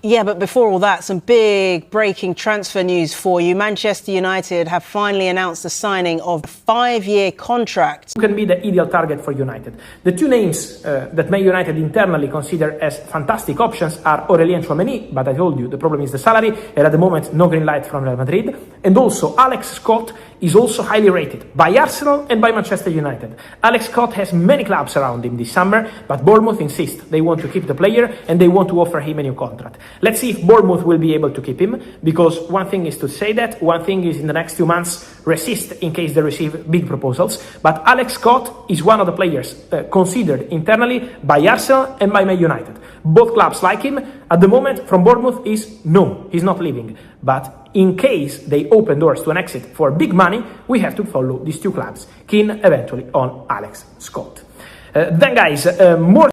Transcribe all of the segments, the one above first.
Yeah, but before all that, some big breaking transfer news for you. Manchester United have finally announced the signing of a 5-year contract. Who can be the ideal target for United? The two names that Man United internally consider as fantastic options are Aurelien Tchouaméni, but I told you the problem is the salary, and at the moment no green light from Real Madrid, and also Alex Scott is also highly rated by Arsenal and by Manchester United. Alex Scott has many clubs around him this summer, but Bournemouth insists they want to keep the player and they want to offer him a new contract. Let's see if Bournemouth will be able to keep him, because one thing is to say that, one thing is in the next 2 months resist in case they receive big proposals, but Alex Scott is one of the players considered internally by Arsenal and by Man United. Both clubs like him. At the moment from Bournemouth is no, he's not leaving, but in case they open doors to an exit for big money, we have to follow these two clubs, keen eventually on Alex Scott. Then guys, more.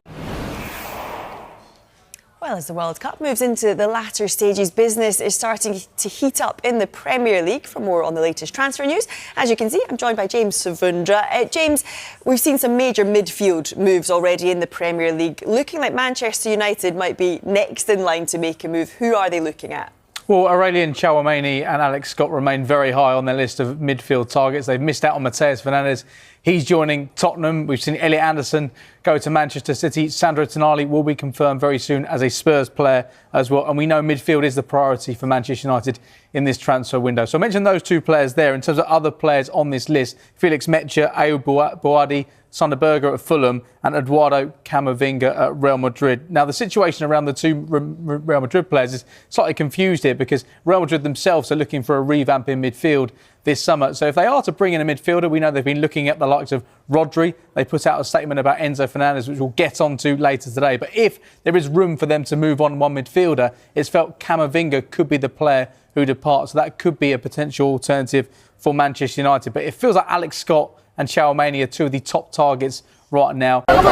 Well, as the World Cup moves into the latter stages, business is starting to heat up in the Premier League. For more on the latest transfer news, as you can see, I'm joined by James Savundra. James, we've seen some major midfield moves already in the Premier League. Looking like Manchester United might be next in line to make a move. Who are they looking at? Well, Aurelien Tchouaméni and Alex Scott remain very high on their list of midfield targets. They've missed out on Matheus Fernandes. He's joining Tottenham. We've seen Elliot Anderson go to Manchester City. Sandro Tonali will be confirmed very soon as a Spurs player as well. And we know midfield is the priority for Manchester United in this transfer window. So I mentioned those two players there. In terms of other players on this list, Felix Metscher, Ayoub Boadi, Sander Berge at Fulham and Eduardo Camavinga at Real Madrid. Now, the situation around the two Real Madrid players is slightly confused here because Real Madrid themselves are looking for a revamp in midfield this summer. So if they are to bring in a midfielder, we know they've been looking at the likes of Rodri. They put out a statement about Enzo Fernandez, which we'll get onto later today. But if there is room for them to move on one midfielder, it's felt Camavinga could be the player who departs. So that could be a potential alternative for Manchester United. But it feels like Alex Scott and Tchouaméni are two of the top targets right now. Safely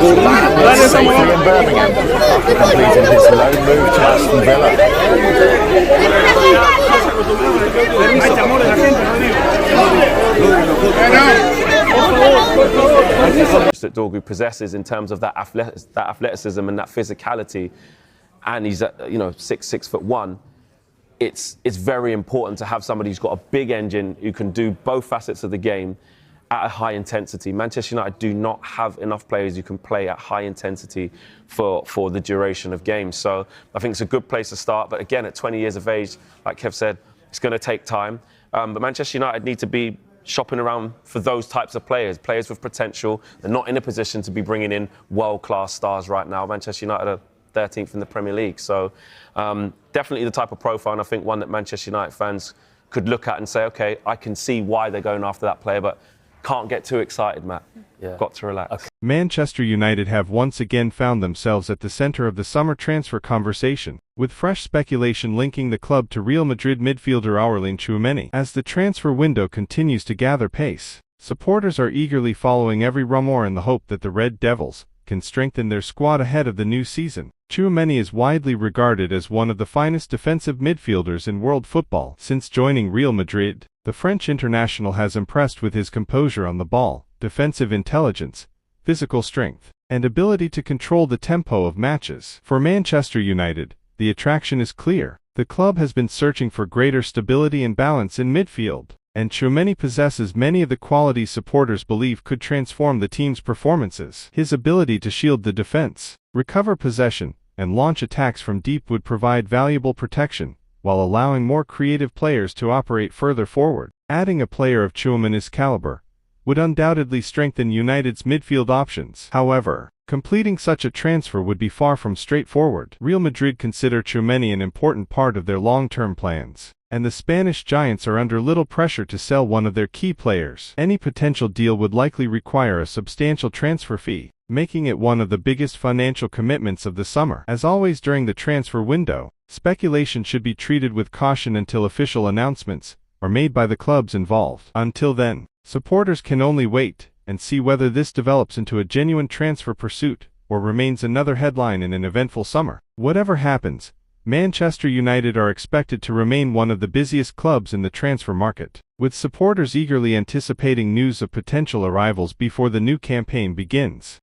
in Birmingham, completing his loan move to Aston Villa. That Dorgu possesses in terms of that athleticism and that physicality, and he's at 6'1". It's very important to have somebody who's got a big engine who can do both facets of the game at a high intensity. Manchester United do not have enough players who can play at high intensity for the duration of games. So I think it's a good place to start. But again, at 20 years of age, like Kev said, it's going to take time. But Manchester United need to be shopping around for those types of players with potential. They're not in a position to be bringing in world-class stars right now. Manchester United are 13th in the Premier League. So definitely the type of profile, and I think one that Manchester United fans could look at and say, OK, I can see why they're going after that player, but can't get too excited, Matt. Yeah. Got to relax. Okay. Manchester United have once again found themselves at the center of the summer transfer conversation, with fresh speculation linking the club to Real Madrid midfielder Aurelien Tchouaméni. As the transfer window continues to gather pace, supporters are eagerly following every rumor in the hope that the Red Devils can strengthen their squad ahead of the new season. Tchouaméni is widely regarded as one of the finest defensive midfielders in world football. Since joining Real Madrid, the French international has impressed with his composure on the ball, defensive intelligence, physical strength, and ability to control the tempo of matches. For Manchester United, the attraction is clear. The club has been searching for greater stability and balance in midfield, and Tchouaméni possesses many of the qualities supporters believe could transform the team's performances. His ability to shield the defense, recover possession, and launch attacks from deep would provide valuable protection, while allowing more creative players to operate further forward. Adding a player of Tchouaméni's caliber would undoubtedly strengthen United's midfield options. However, completing such a transfer would be far from straightforward. Real Madrid consider Tchouaméni an important part of their long-term plans, and the Spanish giants are under little pressure to sell one of their key players. Any potential deal would likely require a substantial transfer fee, making it one of the biggest financial commitments of the summer. As always during the transfer window, speculation should be treated with caution until official announcements are made by the clubs involved. Until then, supporters can only wait and see whether this develops into a genuine transfer pursuit or remains another headline in an eventful summer. Whatever happens, Manchester United are expected to remain one of the busiest clubs in the transfer market, with supporters eagerly anticipating news of potential arrivals before the new campaign begins.